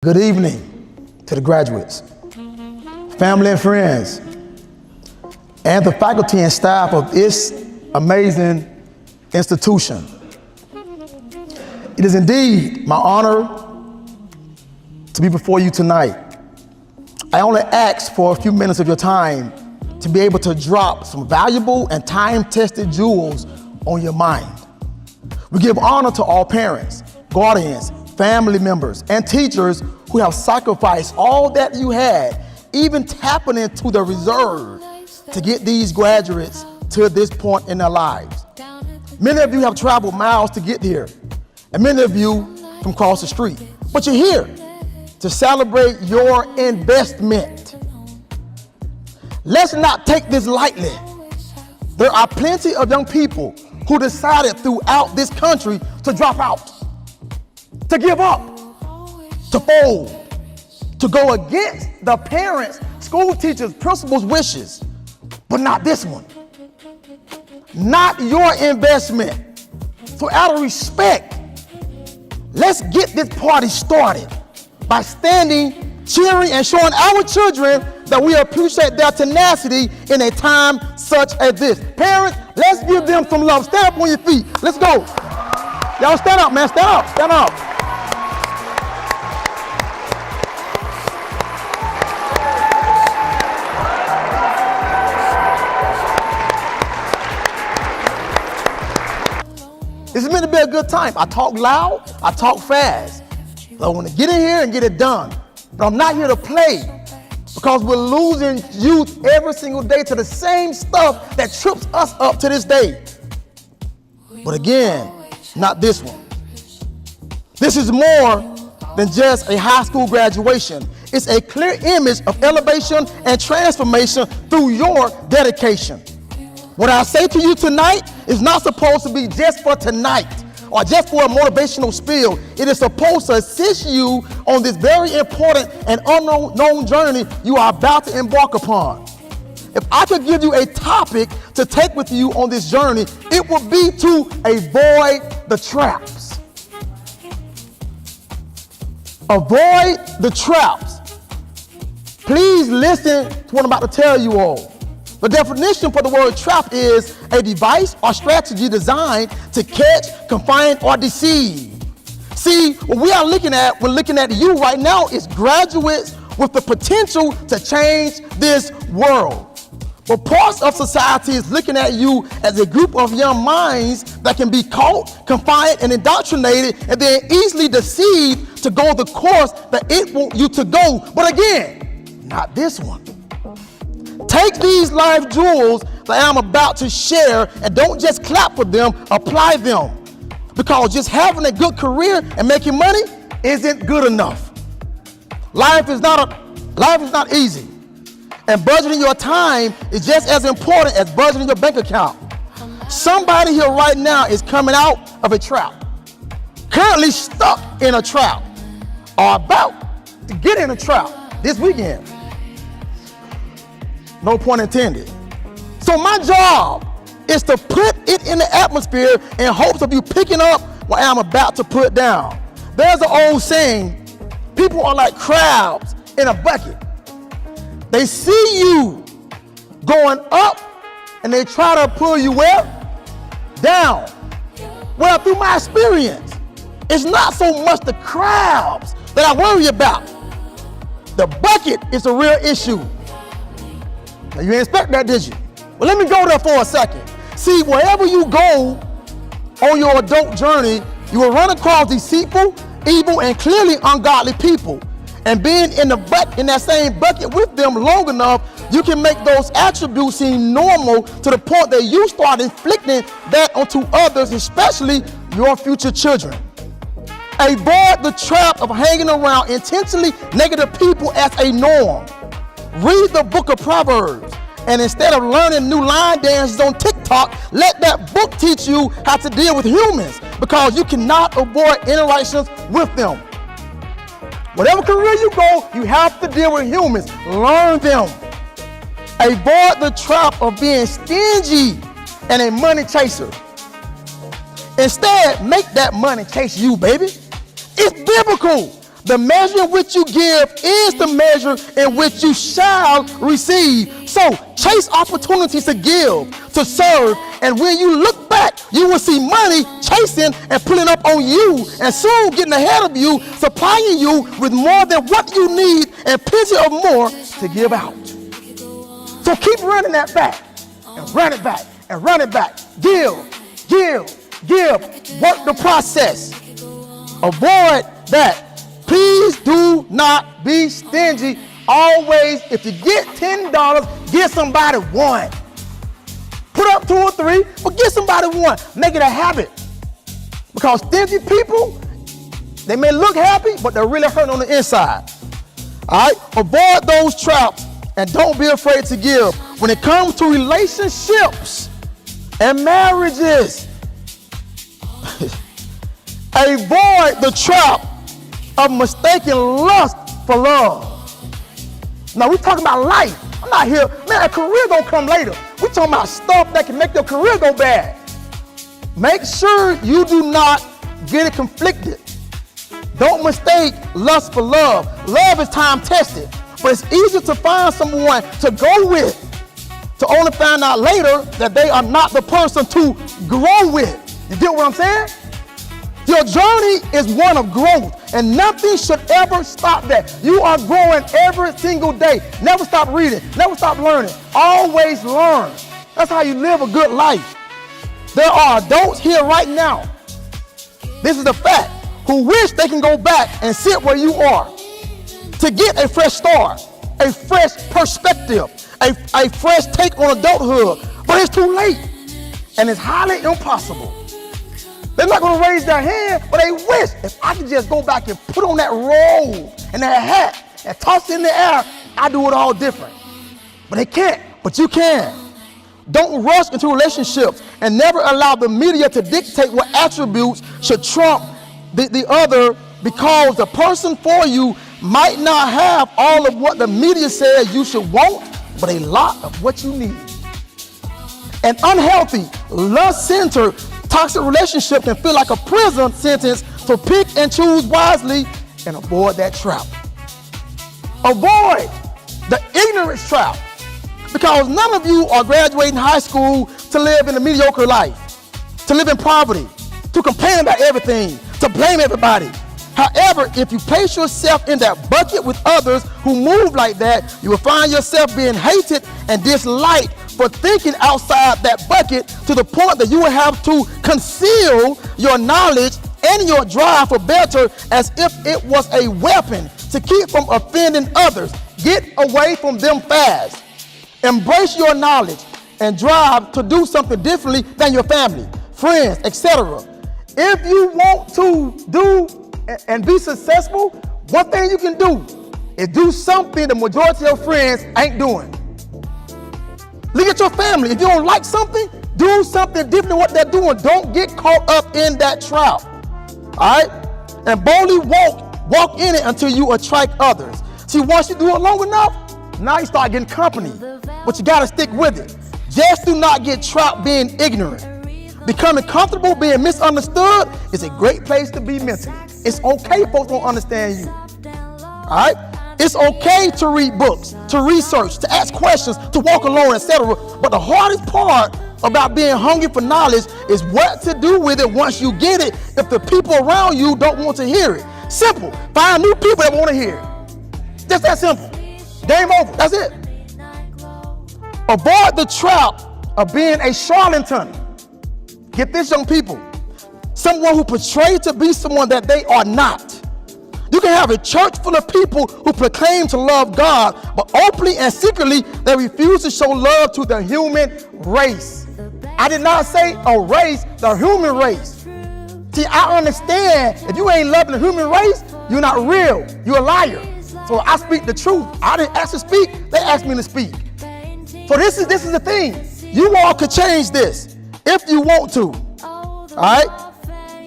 Good evening to the graduates, family and friends, and the faculty and staff of this amazing institution. It is indeed my honor to be before you tonight. I only ask for a few minutes of your time to be able to drop some valuable and time-tested jewels on your mind. We give honor to all parents, guardians, family members, and teachers who have sacrificed all that you had, even tapping into the reserve to get these graduates to this point in their lives. Many of you have traveled miles to get here, and many of you from across the street. But you're here to celebrate your investment. Let's not take this lightly. There are plenty of young people who decided throughout this country to drop out, to give up, to fold, to go against the parents, school teachers, principals' wishes, but not this one. Not your investment. So out of respect, let's get this party started by standing, cheering, and showing our children that we appreciate their tenacity in a time such as this. Parents, let's give them some love. Stand up on your feet. Let's go. Y'all stand up, man. Stand up. Stand up. This is meant to be a good time. I talk loud, I talk fast. So I want to get in here and get it done. But I'm not here to play because we're losing youth every single day to the same stuff that trips us up to this day. But again, not this one. This is more than just a high school graduation. It's a clear image of elevation and transformation through your dedication. What I say to you tonight is not supposed to be just for tonight or just for a motivational spiel. It is supposed to assist you on this very important and unknown journey you are about to embark upon. If I could give you a topic to take with you on this journey, it would be to avoid the traps. Avoid the traps. Please listen to what I'm about to tell you all. The definition for the word trap is a device or strategy designed to catch, confine, or deceive. See, what we are looking at when looking at you right now is graduates with the potential to change this world. But parts of society is looking at you as a group of young minds that can be caught, confined, and indoctrinated, and then easily deceived to go the course that it wants you to go. But again, not this one. Take these life jewels that I'm about to share and don't just clap for them, apply them. Because just having a good career and making money isn't good enough. Life is not easy. And budgeting your time is just as important as budgeting your bank account. Somebody here right now is coming out of a trap, currently stuck in a trap, or about to get in a trap this weekend. No pun intended. So my job is to put it in the atmosphere in hopes of you picking up what I'm about to put down. There's an old saying, people are like crabs in a bucket. They see you going up and they try to pull you where? Down. Well, through my experience, it's not so much the crabs that I worry about. The bucket is a real issue. Now, you didn't expect that, did you? Well, let me go there for a second. See, wherever you go on your adult journey, you will run across deceitful, evil, and clearly ungodly people. And being in that same bucket with them long enough, you can make those attributes seem normal to the point that you start inflicting that onto others, especially your future children. Avoid the trap of hanging around intentionally negative people as a norm. Read the book of Proverbs, and instead of learning new line dances on TikTok, let that book teach you how to deal with humans, because you cannot avoid interactions with them. Whatever career you go, you have to deal with humans. Learn them. Avoid the trap of being stingy and a money chaser. Instead, make that money chase you, baby. It's biblical. The measure in which you give is the measure in which you shall receive. So chase opportunities to give, to serve, and when you look back, you will see money chasing and pulling up on you, and soon getting ahead of you, supplying you with more than what you need and plenty of more to give out. So keep running that back, and run it back, and run it back. Give, give, give. Work the process. Avoid that. Please do not be stingy. Always, if you get $10, give somebody one. Put up 2 or 3, but give somebody one. Make it a habit. Because stingy people, they may look happy, but they're really hurting on the inside. All right? Avoid those traps and don't be afraid to give. When it comes to relationships and marriages, avoid the trap of mistaking lust for love. Now, we're talking about life. I'm not here, man, a career gonna come later. We're talking about stuff that can make your career go bad. Make sure you do not get it conflicted. Don't mistake lust for love. Love is time tested, but it's easier to find someone to go with, to only find out later that they are not the person to grow with. You get what I'm saying? Your journey is one of growth, and nothing should ever stop that. You are growing every single day. Never stop reading, never stop learning. Always learn. That's how you live a good life. There are adults here right now, this is a fact, who wish they can go back and sit where you are to get a fresh start, a fresh perspective, a fresh take on adulthood. But it's too late, and it's highly impossible. They're not going to raise their hand, but they wish if I could just go back and put on that robe and that hat and toss it in the air, I do it all different. But they can't, but you can. Don't rush into relationships and never allow the media to dictate what attributes should trump the other, because the person for you might not have all of what the media says you should want, but a lot of what you need. An unhealthy, lust-centered, toxic relationship can feel like a prison sentence, so pick and choose wisely and avoid that trap. Avoid the ignorance trap, because none of you are graduating high school to live in a mediocre life, to live in poverty, to complain about everything, to blame everybody. However, if you place yourself in that bucket with others who move like that, you will find yourself being hated and disliked for thinking outside that bucket, to the point that you will have to conceal your knowledge and your drive for better as if it was a weapon to keep from offending others. Get away from them fast. Embrace your knowledge and drive to do something differently than your family, friends, etc. If you want to do and be successful, one thing you can do is do something the majority of friends ain't doing. Look at your family. If you don't like something, do something different than what they're doing. Don't get caught up in that trap. All right? And boldly walk in it until you attract others. See, once you do it long enough, now you start getting company. But you got to stick with it. Just do not get trapped being ignorant. Becoming comfortable being misunderstood is a great place to be mentally. It's okay folks don't understand you. All right? It's okay to read books, to research, to ask questions, to walk alone, etc. But the hardest part about being hungry for knowledge is what to do with it once you get it if the people around you don't want to hear it. Simple. Find new people that want to hear it. Just that simple. Game over. That's it. Avoid the trap of being a charlatan. Get this, young people. Someone who portrays to be someone that they are not. You can have a church full of people who proclaim to love God, but openly and secretly they refuse to show love to the human race. I did not say a race, the human race. See, I understand if you ain't loving the human race, you're not real. You're a liar. So I speak the truth. I didn't ask to speak, they asked me to speak. So this is the thing. You all could change this if you want to. All right?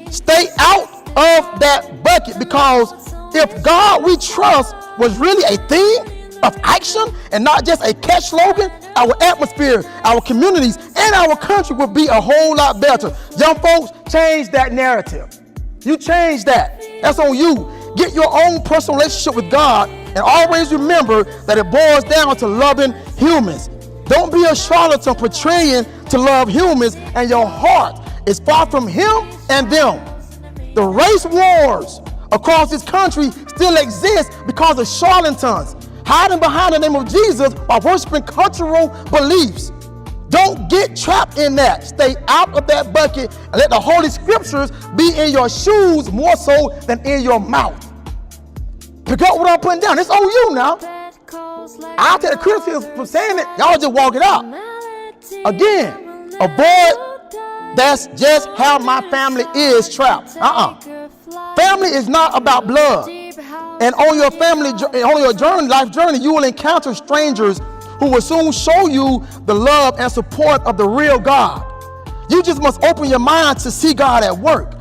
Stay out of that bucket, because if God we trust was really a thing of action and not just a catch slogan, our atmosphere, our communities, and our country would be a whole lot better. Young folks, change that narrative. You change that. That's on you. Get your own personal relationship with God, and always remember that it boils down to loving humans. Don't be a charlatan portraying to love humans, and your heart is far from him and them. The race wars across this country still exist because of charlatans hiding behind the name of Jesus while worshiping cultural beliefs. Don't get trapped in that. Stay out of that bucket and let the Holy Scriptures be in your shoes more so than in your mouth. Pick up what I'm putting down. It's on you now. I'll take the criticism from saying it. Y'all just walk it out. Again, avoid "that's just how my family is" trap. Family is not about blood. And on your life journey, you will encounter strangers who will soon show you the love and support of the real God. You just must open your mind to see God at work.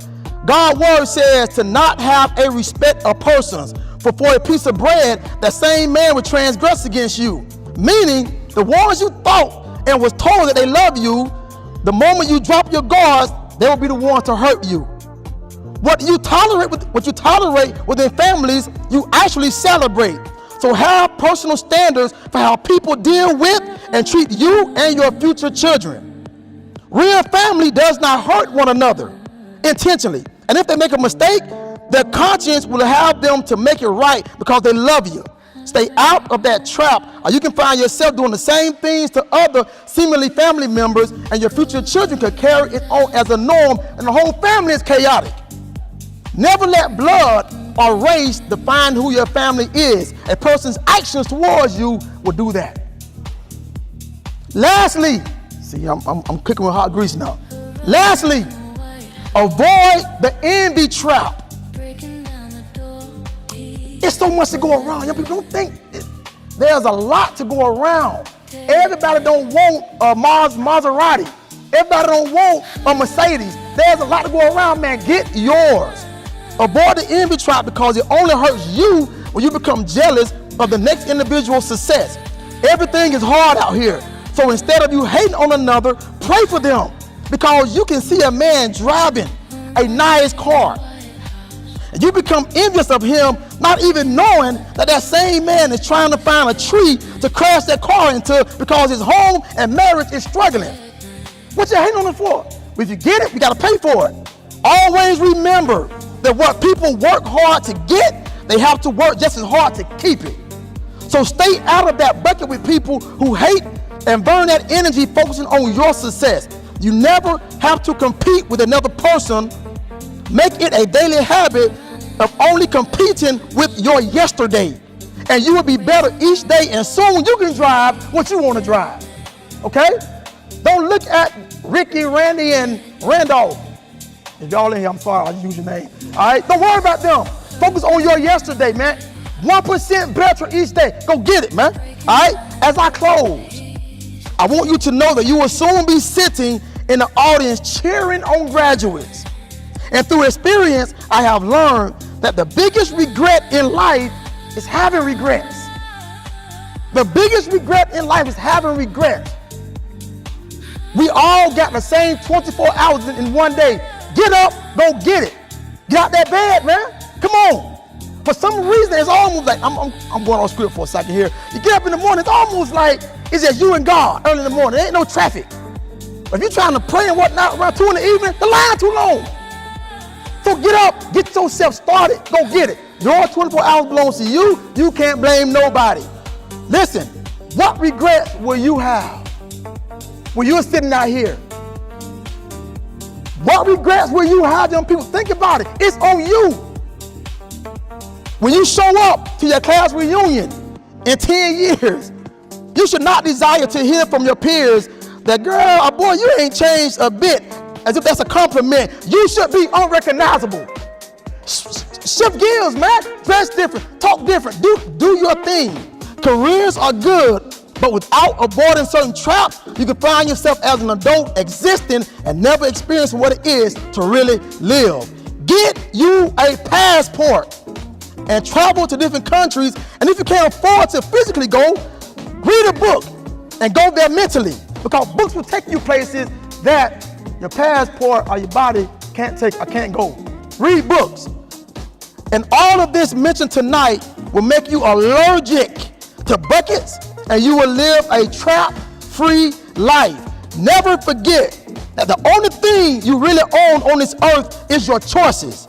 God's word says to not have a respect of persons, for a piece of bread, that same man would transgress against you. Meaning, the ones you thought and was told that they love you, the moment you drop your guards, they will be the ones to hurt you. What you tolerate within families, you actually celebrate. So have personal standards for how people deal with and treat you and your future children. Real family does not hurt one another intentionally. And if they make a mistake, their conscience will have them to make it right because they love you. Stay out of that trap, or you can find yourself doing the same things to other seemingly family members, and your future children could carry it on as a norm, and the whole family is chaotic. Never let blood or race define who your family is. A person's actions towards you will do that. Lastly, see, I'm cooking with hot grease now. Lastly, avoid the envy trap. It's so much to go around. Young people don't think there's a lot to go around. Everybody don't want a Maserati. Everybody don't want a Mercedes. There's a lot to go around, man. Get yours. Avoid the envy trap because it only hurts you when you become jealous of the next individual's success. Everything is hard out here. So instead of you hating on another, pray for them, because you can see a man driving a nice car, and you become envious of him, not even knowing that same man is trying to find a tree to crash that car into because his home and marriage is struggling. What you hating on him for? If you get it, you got to pay for it. Always remember that what people work hard to get, they have to work just as hard to keep it. So stay out of that bucket with people who hate, and burn that energy focusing on your success. You never have to compete with another person. Make it a daily habit of only competing with your yesterday, and you will be better each day, and soon you can drive what you want to drive. Okay? Don't look at Ricky, Randy, and Randolph. If y'all in here, I'm sorry, I use your name. All right? Don't worry about them. Focus on your yesterday, man. 1% better each day. Go get it, man. All right? As I close, I want you to know that you will soon be sitting in the audience cheering on graduates. And through experience, I have learned that the biggest regret in life is having regrets. The biggest regret in life is having regrets. We all got the same 24 hours in one day. Get up, go get it. Get out that bed, man. Come on. For some reason, it's almost like, I'm going off script for a second here. You get up in the morning, it's almost like it's just you and God early in the morning. There ain't no traffic. But if you're trying to pray and whatnot around 2 in the evening, the line too long. So get up, get yourself started, go get it. Your 24 hours belongs to you. You can't blame nobody. Listen, what regrets will you have when you're sitting out here? What regrets will you have, young people? Think about it. It's on you. When you show up to your class reunion in 10 years, you should not desire to hear from your peers that, girl or boy, you ain't changed a bit, as if that's a compliment. You should be unrecognizable. Shift gears, man. Dress different, talk different, do your thing. Careers are good, but without avoiding certain traps, you can find yourself as an adult existing and never experiencing what it is to really live. Get you a passport and travel to different countries, and if you can't afford to physically go, read a book and go there mentally, because books will take you places that your passport or your body can't take or can't go. Read books. And all of this mentioned tonight will make you allergic to buckets, and you will live a trap-free life. Never forget that the only thing you really own on this earth is your choices.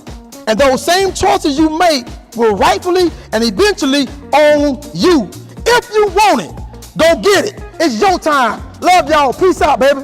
And those same choices you make will rightfully and eventually own you. If you want it, go get it. It's your time. Love y'all. Peace out, baby.